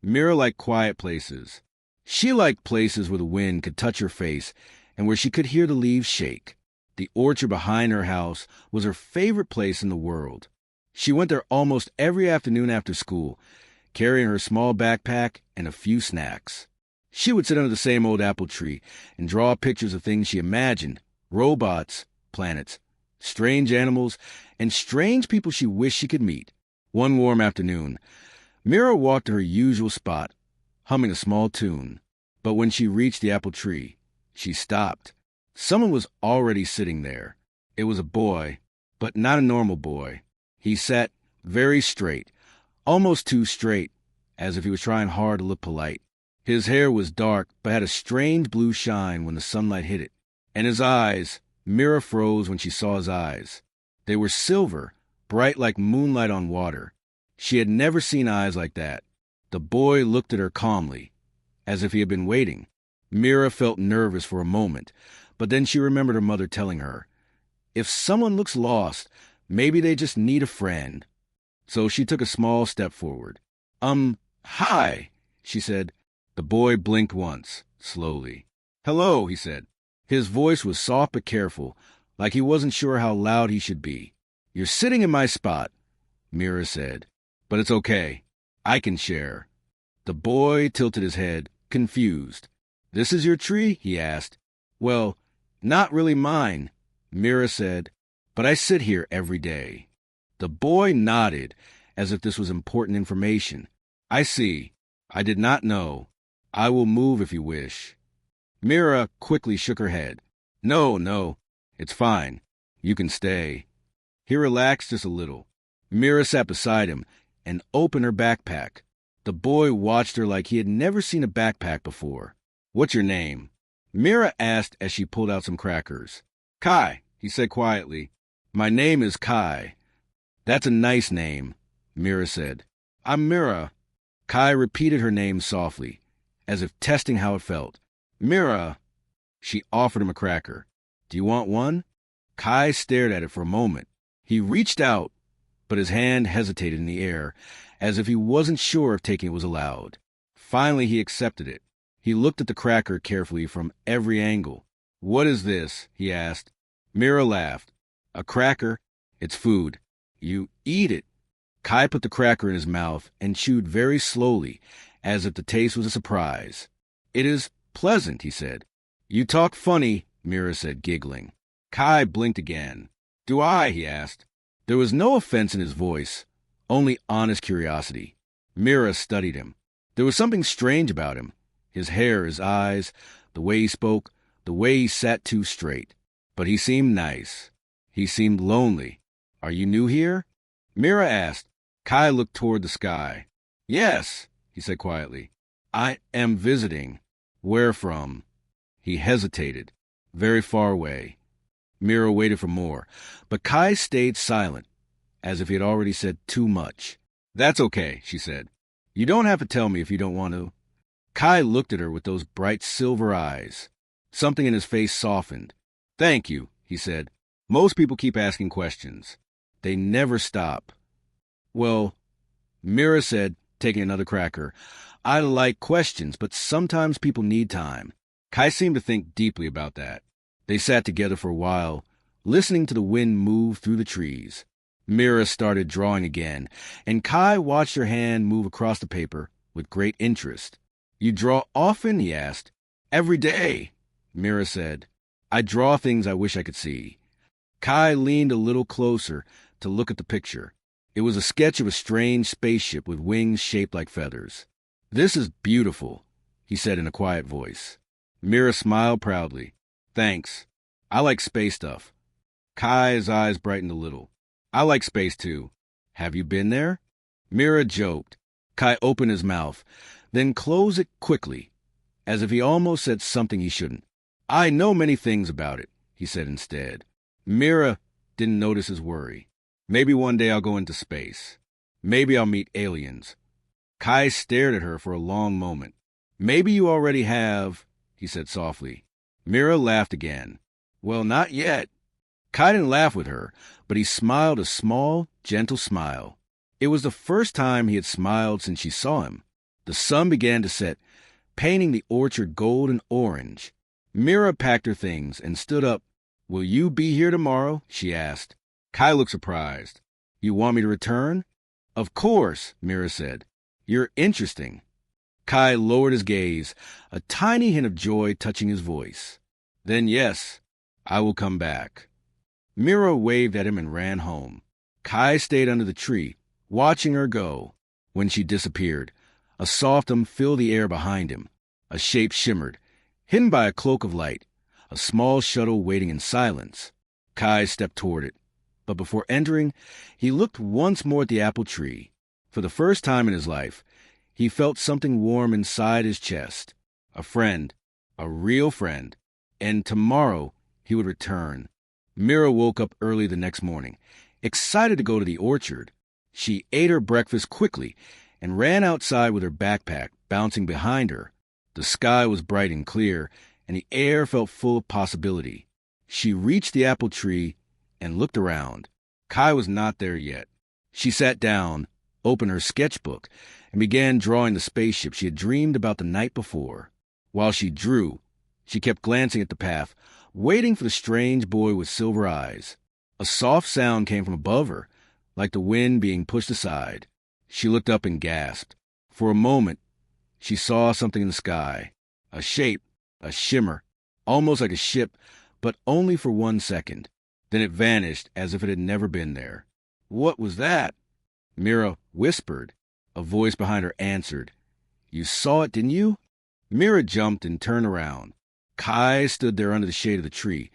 Mira liked quiet places. She liked places where the wind could touch her face and where she could hear the leaves shake. The orchard behind her house was her favorite place in the world. She went there almost every afternoon after school, carrying her small backpack and a few snacks. She would sit under the same old apple tree and draw pictures of things she imagined, robots, planets, strange animals, and strange people she wished she could meet. One warm afternoon, Mira walked to her usual spot, humming a small tune. But when she reached the apple tree, she stopped. Someone was already sitting there. It was a boy, but not a normal boy. He sat very straight, almost too straight, as if he was trying hard to look polite. His hair was dark, but had a strange blue shine when the sunlight hit it. And his eyes, Mira froze when she saw his eyes. They were silver, bright like moonlight on water. She had never seen eyes like that. The boy looked at her calmly, as if he had been waiting. Mira felt nervous for a moment, but then she remembered her mother telling her, "If someone looks lost, maybe they just need a friend." So she took a small step forward. Hi," she said. The boy blinked once, slowly. "Hello," he said. His voice was soft but careful, like he wasn't sure how loud he should be. "You're sitting in my spot," Mira said. "But it's okay. I can share." The boy tilted his head, confused. "This is your tree?" he asked. "Well, not really mine," Mira said, "but I sit here every day." The boy nodded, as if this was important information. "I see. I did not know. I will move if you wish." Mira quickly shook her head. No, it's fine. You can stay." He relaxed just a little. Mira sat beside him and opened her backpack. The boy watched her like he had never seen a backpack before. "What's your name?" Mira asked as she pulled out some crackers. "Kai," he said quietly. "My name is Kai." "That's a nice name," Mira said. "I'm Mira." Kai repeated her name softly, as if testing how it felt. "Mira." She offered him a cracker. "Do you want one?" Kai stared at it for a moment. He reached out, but his hand hesitated in the air, as if he wasn't sure if taking it was allowed. Finally, he accepted it. He looked at the cracker carefully from every angle. "What is this?" he asked. Mira laughed. "A cracker? It's food. You eat it." Kai put the cracker in his mouth and chewed very slowly, as if the taste was a surprise. "It is pleasant," he said. "You talk funny," Mira said, giggling. Kai blinked again. "Do I?" he asked. There was no offense in his voice, only honest curiosity. Mira studied him. There was something strange about him. His hair, his eyes, the way he spoke, the way he sat too straight. But he seemed nice. He seemed lonely. "Are you new here?" Mira asked. Kai looked toward the sky. "Yes," he said quietly. "I am visiting." "Where from?" He hesitated. "Very far away." Mira waited for more, but Kai stayed silent, as if he had already said too much. "That's okay," she said. "You don't have to tell me if you don't want to." Kai looked at her with those bright silver eyes. Something in his face softened. "Thank you," he said. "Most people keep asking questions. They never stop." "Well," Mira said, taking another cracker, "I like questions, but sometimes people need time." Kai seemed to think deeply about that. They sat together for a while, listening to the wind move through the trees. Mira started drawing again, and Kai watched her hand move across the paper with great interest. "You draw often?" he asked. "Every day," Mira said. "I draw things I wish I could see." Kai leaned a little closer to look at the picture. It was a sketch of a strange spaceship with wings shaped like feathers. "This is beautiful," he said in a quiet voice. Mira smiled proudly. "Thanks. I like space stuff." Kai's eyes brightened a little. "I like space too. Have you been there?" Mira joked. Kai opened his mouth, then closed it quickly, as if he almost said something he shouldn't. "I know many things about it," he said instead. Mira didn't notice his worry. "Maybe one day I'll go into space. Maybe I'll meet aliens." Kai stared at her for a long moment. "Maybe you already have," he said softly. Mira laughed again. "Well, not yet." Kai didn't laugh with her, but he smiled a small, gentle smile. It was the first time he had smiled since she saw him. The sun began to set, painting the orchard gold and orange. Mira packed her things and stood up. "Will you be here tomorrow?" she asked. Kai looked surprised. "You want me to return?" "Of course," Mira said. "You're interesting." Kai lowered his gaze, a tiny hint of joy touching his voice. "Then yes, I will come back." Mira waved at him and ran home. Kai stayed under the tree, watching her go. When she disappeared, a soft hum filled the air behind him. A shape shimmered, hidden by a cloak of light, a small shuttle waiting in silence. Kai stepped toward it, but before entering, he looked once more at the apple tree. For the first time in his life, he felt something warm inside his chest. A friend, a real friend, and tomorrow he would return. Mira woke up early the next morning, excited to go to the orchard. She ate her breakfast quickly and ran outside with her backpack bouncing behind her. The sky was bright and clear, and the air felt full of possibility. She reached the apple tree and looked around. Kai was not there yet. She sat down, opened her sketchbook, and began drawing the spaceship she had dreamed about the night before. While she drew, she kept glancing at the path, waiting for the strange boy with silver eyes. A soft sound came from above her, like the wind being pushed aside. She looked up and gasped. For a moment, she saw something in the sky. A shape, a shimmer, almost like a ship, but only for 1 second. Then it vanished as if it had never been there. "What was that?" Mira whispered. A voice behind her answered. "You saw it, didn't you?" Mira jumped and turned around. Kai stood there under the shade of the tree,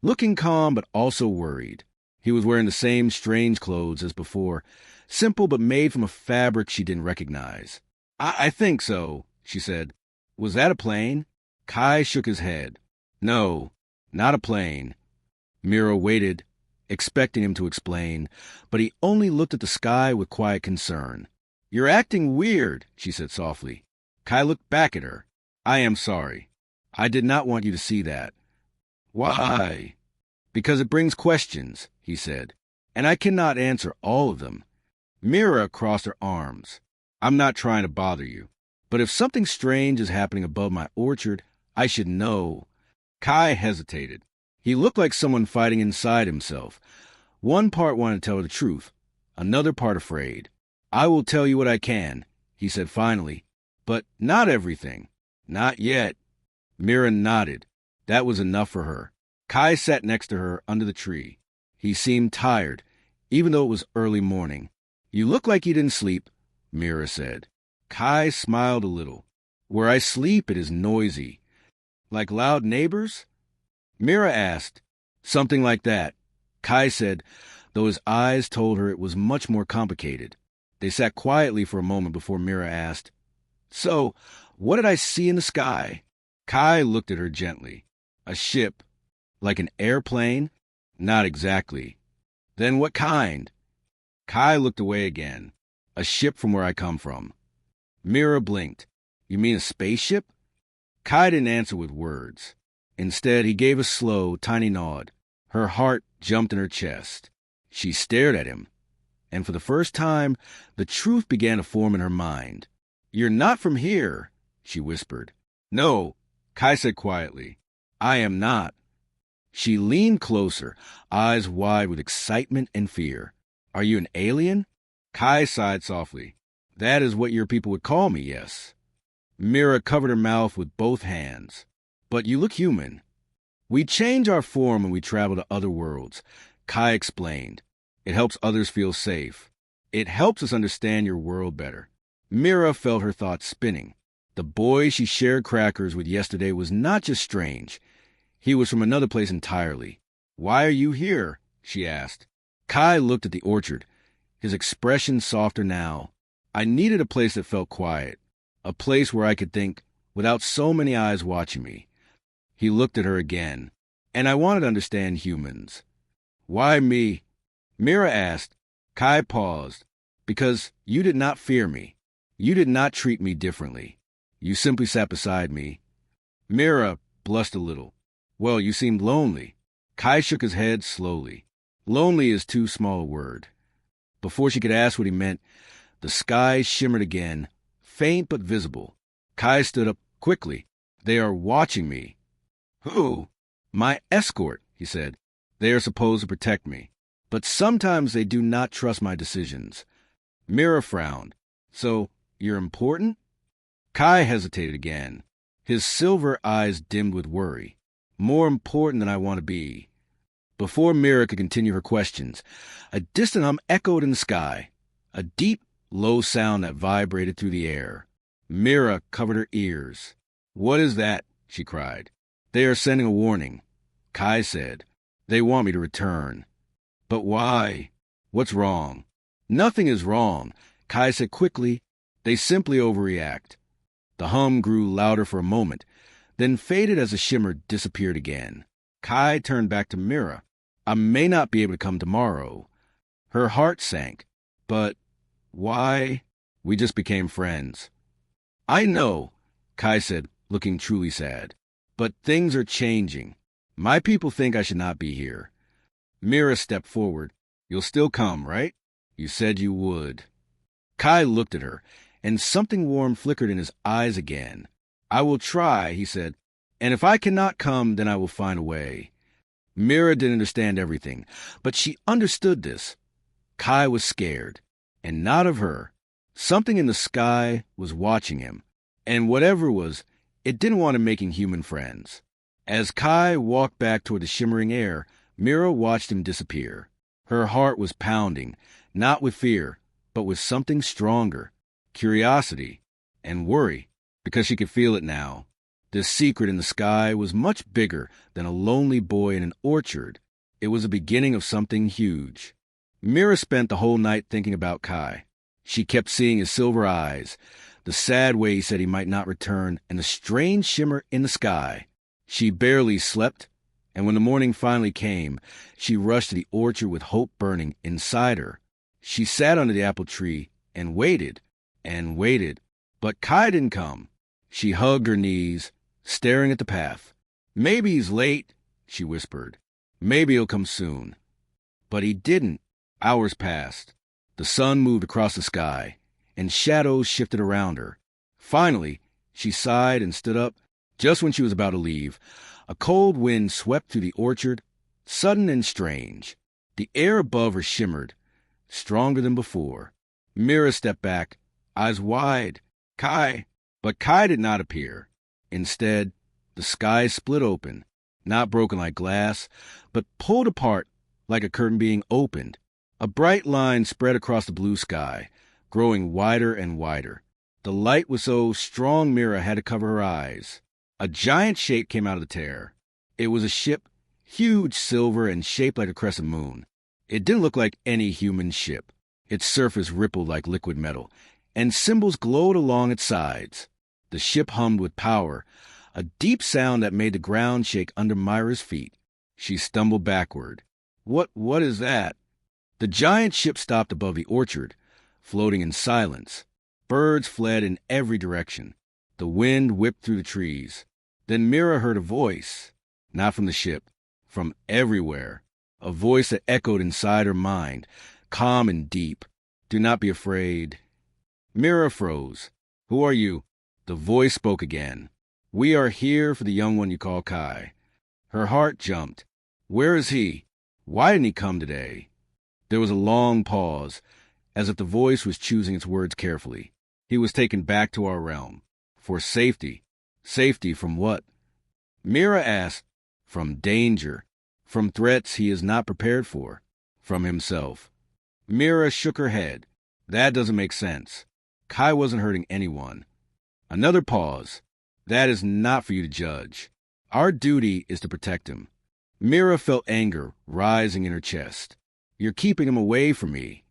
looking calm but also worried. He was wearing the same strange clothes as before, simple but made from a fabric she didn't recognize. I think so," she said. "Was that a plane?" Kai shook his head. "No, not a plane." Mira waited, expecting him to explain, but he only looked at the sky with quiet concern. "You're acting weird," she said softly. Kai looked back at her. "I am sorry. I did not want you to see that." "Why?" "Because it brings questions," he said, "and I cannot answer all of them." Mira crossed her arms. "I'm not trying to bother you, but if something strange is happening above my orchard, I should know." Kai hesitated. He looked like someone fighting inside himself. One part wanted to tell her the truth, another part afraid. "I will tell you what I can," he said finally, "but not everything. Not yet." Mira nodded. That was enough for her. Kai sat next to her under the tree. He seemed tired, even though it was early morning. "You look like you didn't sleep," Mira said. Kai smiled a little. "Where I sleep, it is noisy." "Like loud neighbors?" Mira asked. "Something like that," Kai said, though his eyes told her it was much more complicated. They sat quietly for a moment before Mira asked, "So, what did I see in the sky?" Kai looked at her gently. "A ship. Like an airplane?" "Not exactly." "Then what kind?" Kai looked away again. "A ship from where I come from." Mira blinked. "You mean a spaceship?" Kai didn't answer with words. Instead, he gave a slow, tiny nod. Her heart jumped in her chest. She stared at him. And for the first time, the truth began to form in her mind. "You're not from here," she whispered. "No," Kai said quietly. "I am not." She leaned closer, eyes wide with excitement and fear. "Are you an alien?" Kai sighed softly. "That is what your people would call me, yes." Mira covered her mouth with both hands. "But you look human." "We change our form when we travel to other worlds," Kai explained. "It helps others feel safe. It helps us understand your world better." Mira felt her thoughts spinning. The boy she shared crackers with yesterday was not just strange. He was from another place entirely. "Why are you here?" she asked. Kai looked at the orchard, his expression softer now. "I needed a place that felt quiet, a place where I could think without so many eyes watching me." He looked at her again. "And I wanted to understand humans." "Why me?" Mira asked. Kai paused. "Because you did not fear me. You did not treat me differently. You simply sat beside me." Mira blushed a little. "Well, you seemed lonely." Kai shook his head slowly. "Lonely is too small a word." Before she could ask what he meant, the sky shimmered again, faint but visible. Kai stood up quickly. They are watching me. Who? My escort, he said. They are supposed to protect me. But sometimes they do not trust my decisions. Mira frowned. So, you're important? Kai hesitated again. His silver eyes dimmed with worry. More important than I want to be. Before Mira could continue her questions, a distant hum echoed in the sky, a deep, low sound that vibrated through the air. Mira covered her ears. What is that? She cried. They are sending a warning. Kai said. They want me to return. But why? What's wrong? Nothing is wrong, Kai said quickly. They simply overreact. The hum grew louder for a moment, then faded as the shimmer disappeared again. Kai turned back to Mira. I may not be able to come tomorrow. Her heart sank. But why? We just became friends. I know, Kai said, looking truly sad. But things are changing. My people think I should not be here. Mira stepped forward. You'll still come, right? You said you would. Kai looked at her, and something warm flickered in his eyes again. I will try, he said, and if I cannot come, then I will find a way. Mira didn't understand everything, but she understood this. Kai was scared, and not of her. Something in the sky was watching him, and whatever it was, it didn't want him making human friends. As Kai walked back toward the shimmering air, Mira watched him disappear. Her heart was pounding, not with fear, but with something stronger, curiosity and worry, because she could feel it now. This secret in the sky was much bigger than a lonely boy in an orchard. It was the beginning of something huge. Mira spent the whole night thinking about Kai. She kept seeing his silver eyes, the sad way he said he might not return, and the strange shimmer in the sky. She barely slept, and when the morning finally came, she rushed to the orchard with hope burning inside her. She sat under the apple tree and waited, but Kai didn't come. She hugged her knees, staring at the path. Maybe he's late, she whispered. Maybe he'll come soon. But he didn't. Hours passed. The sun moved across the sky, and shadows shifted around her. Finally, she sighed and stood up. Just when she was about to leave, a cold wind swept through the orchard, sudden and strange. The air above her shimmered, stronger than before. Mira stepped back, eyes wide. Kai! But Kai did not appear. Instead, the sky split open, not broken like glass, but pulled apart like a curtain being opened. A bright line spread across the blue sky, growing wider and wider. The light was so strong Mira had to cover her eyes. A giant shape came out of the tear. It was a ship, huge, silver, and shaped like a crescent moon. It didn't look like any human ship. Its surface rippled like liquid metal, and symbols glowed along its sides. The ship hummed with power, a deep sound that made the ground shake under Myra's feet. She stumbled backward. What is that? The giant ship stopped above the orchard, floating in silence. Birds fled in every direction. The wind whipped through the trees. Then Mira heard a voice, not from the ship, from everywhere, a voice that echoed inside her mind, calm and deep. Do not be afraid. Mira froze. Who are you? The voice spoke again. We are here for the young one you call Kai. Her heart jumped. Where is he? Why didn't he come today? There was a long pause, as if the voice was choosing its words carefully. He was taken back to our realm. For safety. Safety from what? Mira asked. From danger. From threats he is not prepared for. From himself. Mira shook her head. That doesn't make sense. Kai wasn't hurting anyone. Another pause. That is not for you to judge. Our duty is to protect him. Mira felt anger rising in her chest. You're keeping him away from me.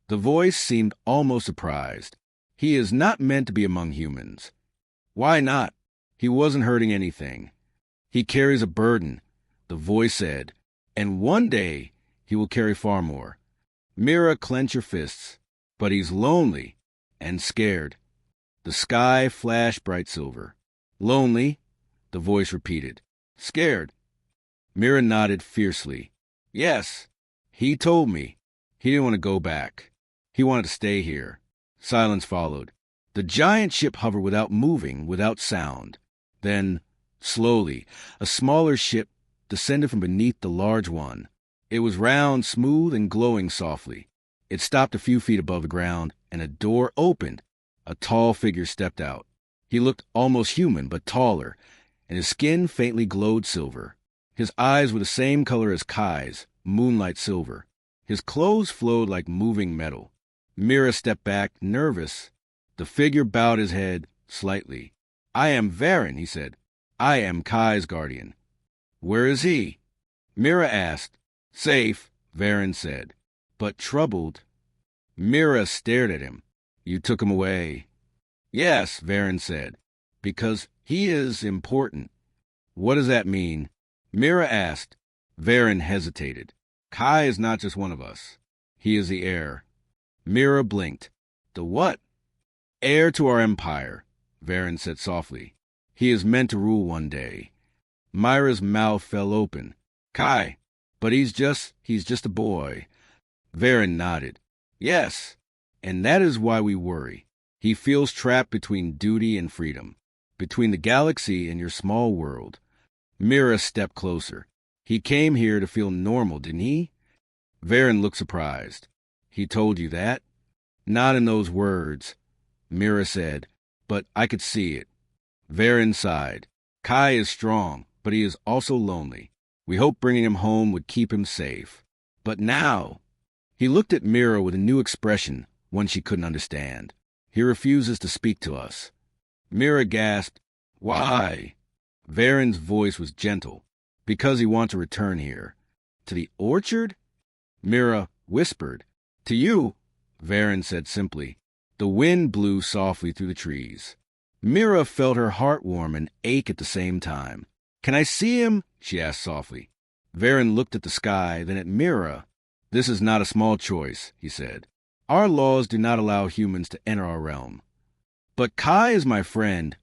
The voice seemed almost surprised. He is not meant to be among humans. Why not? He wasn't hurting anything. He carries a burden, the voice said, and one day he will carry far more. Mira clenched her fists, but he's lonely and scared. The sky flashed bright silver. Lonely, the voice repeated. Scared. Mira nodded fiercely. Yes, he told me. He didn't want to go back. He wanted to stay here. Silence followed. The giant ship hovered without moving, without sound. Then, slowly, a smaller ship descended from beneath the large one. It was round, smooth, and glowing softly. It stopped a few feet above the ground, and a door opened. A tall figure stepped out. He looked almost human, but taller, and his skin faintly glowed silver. His eyes were the same color as Kai's, moonlight silver. His clothes flowed like moving metal. Mira stepped back, nervous. The figure bowed his head slightly. "I am Varen," he said. "I am Kai's guardian." "Where is he?" Mira asked. "Safe," Varen said, "but troubled." Mira stared at him. "You took him away." "Yes," Varen said, "because he is important." "What does that mean?" Mira asked. Varen hesitated. "Kai is not just one of us. He is the heir." Mira blinked. "The what?" "Heir to our empire," Varen said softly. "He is meant to rule one day." Myra's mouth fell open. "Kai, but he's just a boy." Varen nodded. "Yes, and that is why we worry. He feels trapped between duty and freedom, between the galaxy and your small world." Mira stepped closer. "He came here to feel normal, didn't he?" Varen looked surprised. "He told you that?" "Not in those words," Mira said, "but I could see it." Varen sighed. "Kai is strong, but he is also lonely. We hope bringing him home would keep him safe. But now—" He looked at Mira with a new expression, one she couldn't understand. "He refuses to speak to us." Mira gasped. "Why?" Varen's voice was gentle. "Because he wants to return here." "To the orchard?" Mira whispered. "To you," Varen said simply. The wind blew softly through the trees. Mira felt her heart warm and ache at the same time. "Can I see him?" she asked softly. Varen looked at the sky, then at Mira. "This is not a small choice," he said. "Our laws do not allow humans to enter our realm." "But Kai is my friend,"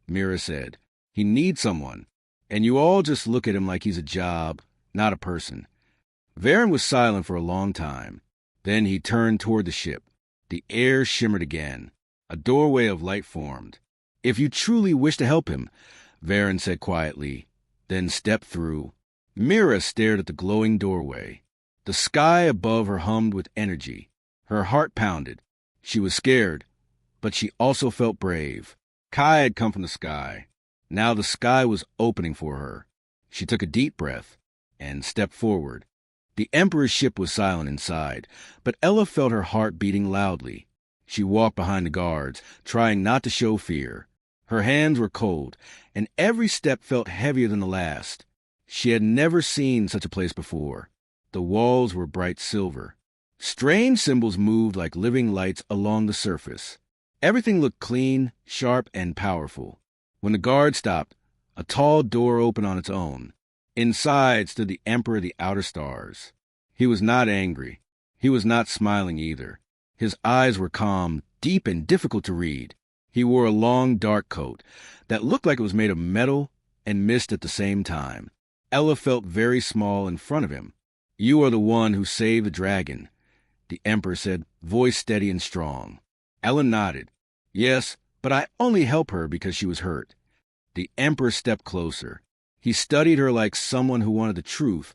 Mira said. "He needs someone, and you all just look at him like he's a job, not a person." Varen was silent for a long time. Then he turned toward the ship. The air shimmered again. A doorway of light formed. "If you truly wish to help him," Varen said quietly, "then step through." Mira stared at the glowing doorway. The sky above her hummed with energy. Her heart pounded. She was scared, but she also felt brave. Kai had come from the sky. Now the sky was opening for her. She took a deep breath and stepped forward. The Emperor's ship was silent inside, but Ella felt her heart beating loudly. She walked behind the guards, trying not to show fear. Her hands were cold, and every step felt heavier than the last. She had never seen such a place before. The walls were bright silver. Strange symbols moved like living lights along the surface. Everything looked clean, sharp, and powerful. When the guard stopped, a tall door opened on its own. Inside stood the Emperor of the Outer Stars. He was not angry. He was not smiling either. His eyes were calm, deep, and difficult to read. He wore a long, dark coat that looked like it was made of metal and mist at the same time. Ella felt very small in front of him. "You are the one who saved the dragon," the Emperor said, voice steady and strong. Ella nodded. "Yes, but I only helped her because she was hurt." The Emperor stepped closer. He studied her like someone who wanted the truth,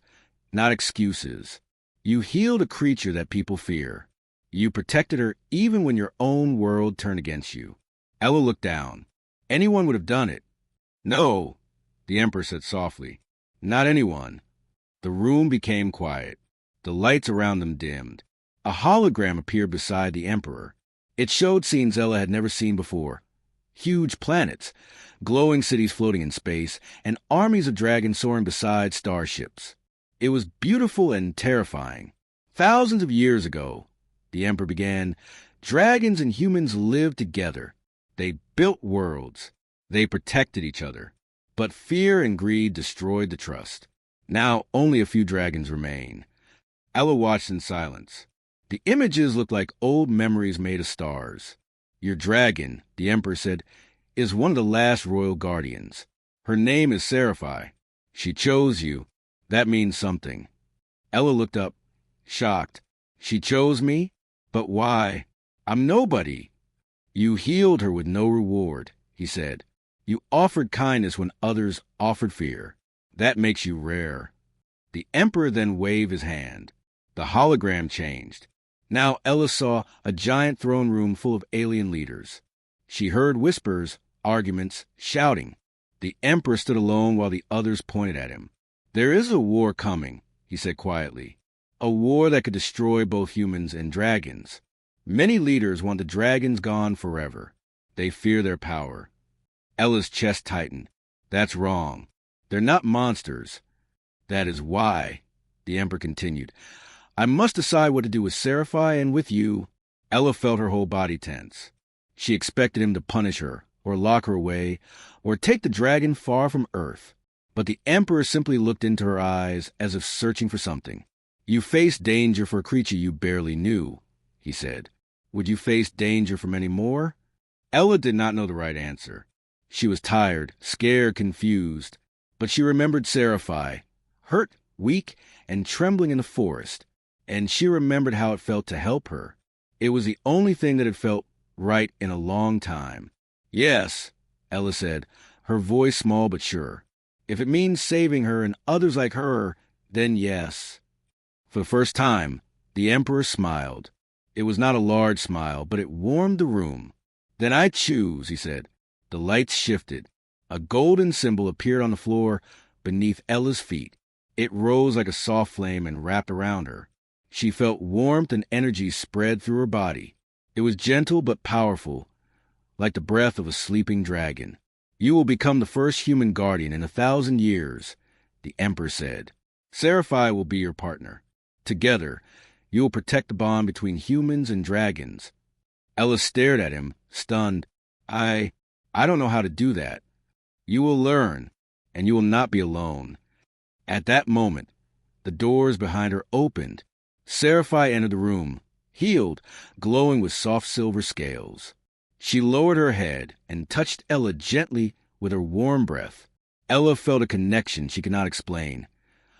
not excuses. "You healed a creature that people fear. You protected her even when your own world turned against you." Ella looked down. "Anyone would have done it." "No," the Emperor said softly. "Not anyone." The room became quiet. The lights around them dimmed. A hologram appeared beside the Emperor. It showed scenes Ella had never seen before. Huge planets, glowing cities floating in space, and armies of dragons soaring beside starships. It was beautiful and terrifying. "Thousands of years ago," the Emperor began, "dragons and humans lived together. They built worlds. They protected each other. But fear and greed destroyed the trust. Now only a few dragons remain." Ella watched in silence. The images looked like old memories made of stars. "Your dragon," the Emperor said, "is one of the last royal guardians. Her name is Seraphi. She chose you. That means something." Ella looked up, shocked. "She chose me? But why? I'm nobody." You healed her with no reward, he said. You offered kindness when others offered fear. That makes you rare. The Emperor then waved his hand. The hologram changed. Now Ella saw a giant throne room full of alien leaders. She heard whispers, arguments, shouting. The Emperor stood alone while the others pointed at him. There is a war coming, he said quietly. A war that could destroy both humans and dragons. Many leaders want the dragons gone forever. They fear their power. Ella's chest tightened. That's wrong. They're not monsters. That is why, the Emperor continued. I must decide what to do with Seraphai and with you. Ella felt her whole body tense. She expected him to punish her, or lock her away, or take the dragon far from Earth. But the Emperor simply looked into her eyes as if searching for something. You faced danger for a creature you barely knew, he said. Would you face danger from any more? Ella did not know the right answer. She was tired, scared, confused. But she remembered Seraphai, hurt, weak, and trembling in the forest. And she remembered how it felt to help her. It was the only thing that had felt right in a long time. Yes, Ella said, her voice small but sure. If it means saving her and others like her, then yes. For the first time, the Emperor smiled. It was not a large smile, but it warmed the room. Then I choose, he said. The lights shifted. A golden symbol appeared on the floor beneath Ella's feet. It rose like a soft flame and wrapped around her. She felt warmth and energy spread through her body. It was gentle but powerful, like the breath of a sleeping dragon. You will become the first human guardian in 1,000 years, the Emperor said. Seraphai will be your partner. Together, you will protect the bond between humans and dragons. Ella stared at him, stunned. I don't know how to do that. You will learn, and you will not be alone. At that moment, the doors behind her opened. Seraphai entered the room, healed, glowing with soft silver scales. She lowered her head and touched Ella gently with her warm breath. Ella felt a connection she could not explain,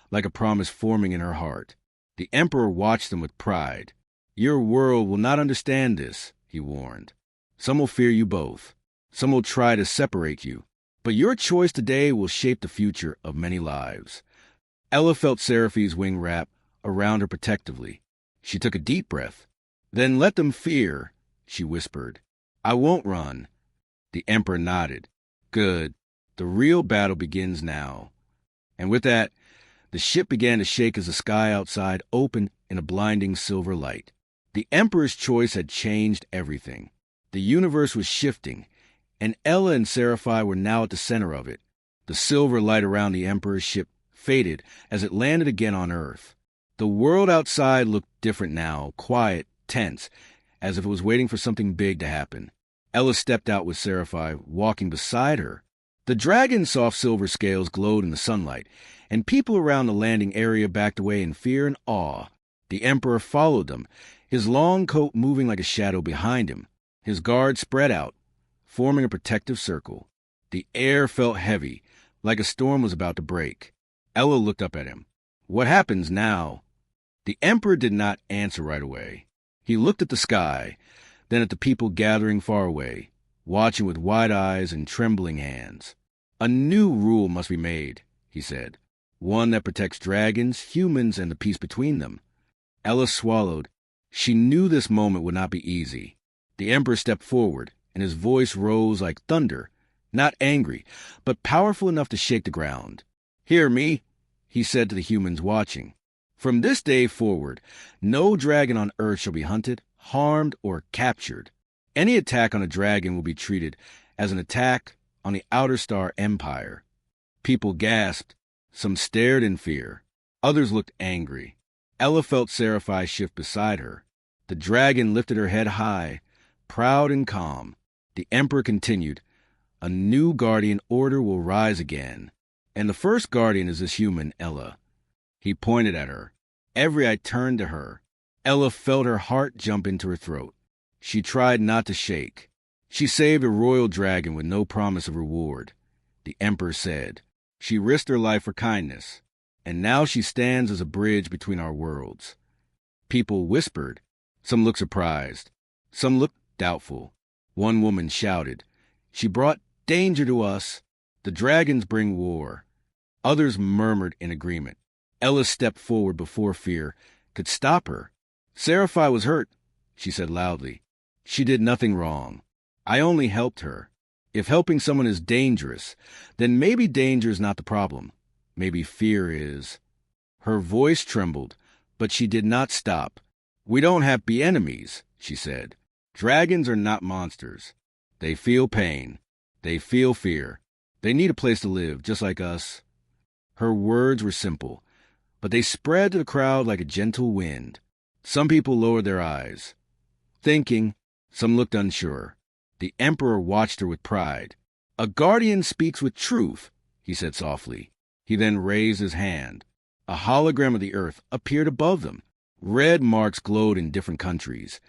like a promise forming in her heart. The Emperor watched them with pride. Your world will not understand this, he warned. Some will fear you both. Some will try to separate you. But your choice today will shape the future of many lives. Ella felt Seraphai's wing wrap around her protectively. She took a deep breath. Then let them fear, she whispered. I won't run. The Emperor nodded. Good. The real battle begins now. And with that, the ship began to shake as the sky outside opened in a blinding silver light. The Emperor's choice had changed everything. The universe was shifting, and Ella and Seraphai were now at the center of it. The silver light around the Emperor's ship faded as it landed again on Earth. The world outside looked different now, quiet, tense, as if it was waiting for something big to happen. Ella stepped out with Seraphai, walking beside her. The dragon's soft silver scales glowed in the sunlight, and people around the landing area backed away in fear and awe. The Emperor followed them, his long coat moving like a shadow behind him. His guards spread out, forming a protective circle. The air felt heavy, like a storm was about to break. Ella looked up at him. What happens now? The Emperor did not answer right away. He looked at the sky, then at the people gathering far away, watching with wide eyes and trembling hands. A new rule must be made, he said. One that protects dragons, humans, and the peace between them. Ella swallowed. She knew this moment would not be easy. The Emperor stepped forward, and his voice rose like thunder, not angry, but powerful enough to shake the ground. Hear me, he said to the humans watching. From this day forward, no dragon on Earth shall be hunted, harmed, or captured. Any attack on a dragon will be treated as an attack on the Outer Star Empire. People gasped. Some stared in fear. Others looked angry. Ella felt Seraphai shift beside her. The dragon lifted her head high, proud and calm. The Emperor continued, A new guardian order will rise again. And the first guardian is this human, Ella. He pointed at her. Every eye turned to her. Ella felt her heart jump into her throat. She tried not to shake. She saved a royal dragon with no promise of reward, the Emperor said. She risked her life for kindness, and now she stands as a bridge between our worlds. People whispered. Some looked surprised. Some looked doubtful. One woman shouted, "She brought danger to us. The dragons bring war." Others murmured in agreement. Ella stepped forward before fear could stop her. "Seraphai was hurt," she said loudly. "She did nothing wrong. I only helped her. If helping someone is dangerous, then maybe danger is not the problem. Maybe fear is." Her voice trembled, but she did not stop. "We don't have to be enemies," she said. "Dragons are not monsters. They feel pain. They feel fear. They need a place to live, just like us." Her words were simple, but they spread to the crowd like a gentle wind. Some people lowered their eyes, thinking. Some looked unsure. The emperor watched her with pride. "A guardian speaks with truth," he said softly. He then raised his hand. A hologram of the earth appeared above them. Red marks glowed in different countries,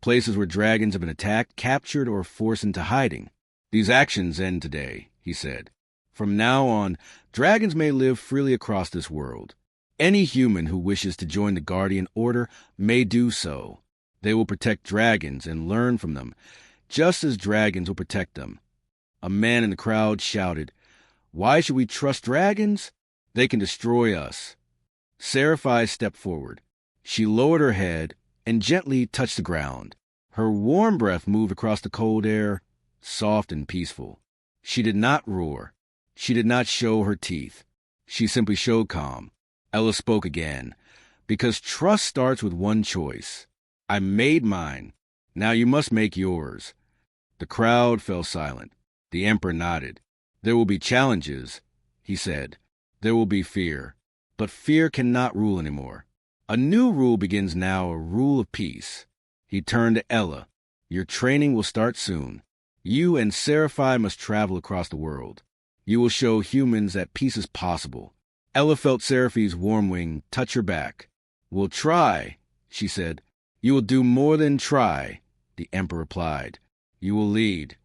places where dragons have been attacked, captured, or forced into hiding. "These actions end today," he said. "From now on, dragons may live freely across this world. Any human who wishes to join the Guardian Order may do so. They will protect dragons and learn from them, just as dragons will protect them." A man in the crowd shouted, "Why should we trust dragons? They can destroy us." Seraphai stepped forward. She lowered her head and gently touched the ground. Her warm breath moved across the cold air, soft and peaceful. She did not roar. She did not show her teeth. She simply showed calm. Ella spoke again. "Because trust starts with one choice. I made mine. Now you must make yours." The crowd fell silent. The emperor nodded. "There will be challenges," he said. "There will be fear. But fear cannot rule anymore. A new rule begins now, a rule of peace." He turned to Ella. "Your training will start soon. You and Seraphai must travel across the world. You will show humans that peace is possible." Ella felt Seraphai's warm wing touch her back. "We'll try," she said. "You will do more than try," the emperor replied. "You will lead."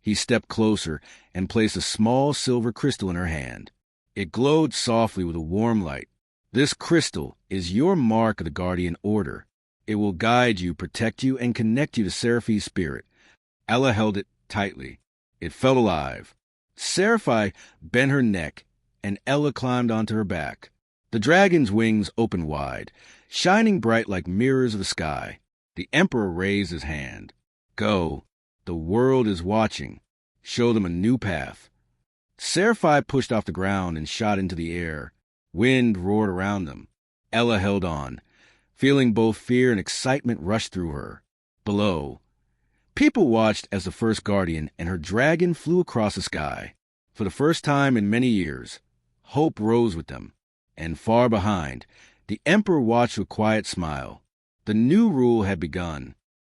He stepped closer and placed a small silver crystal in her hand. It glowed softly with a warm light. "This crystal is your mark of the Guardian Order. It will guide you, protect you, and connect you to Seraphai's spirit." Ella held it tightly. It felt alive. Seraphai bent her neck, and Ella climbed onto her back. The dragon's wings opened wide, shining bright like mirrors of the sky. The emperor raised his hand. "Go. The world is watching. Show them a new path." Seraphai pushed off the ground and shot into the air. Wind roared around them. Ella held on, feeling both fear and excitement rush through her. Below, people watched as the first guardian and her dragon flew across the sky. For the first time in many years, hope rose with them. And far behind, the emperor watched with a quiet smile. The new rule had begun.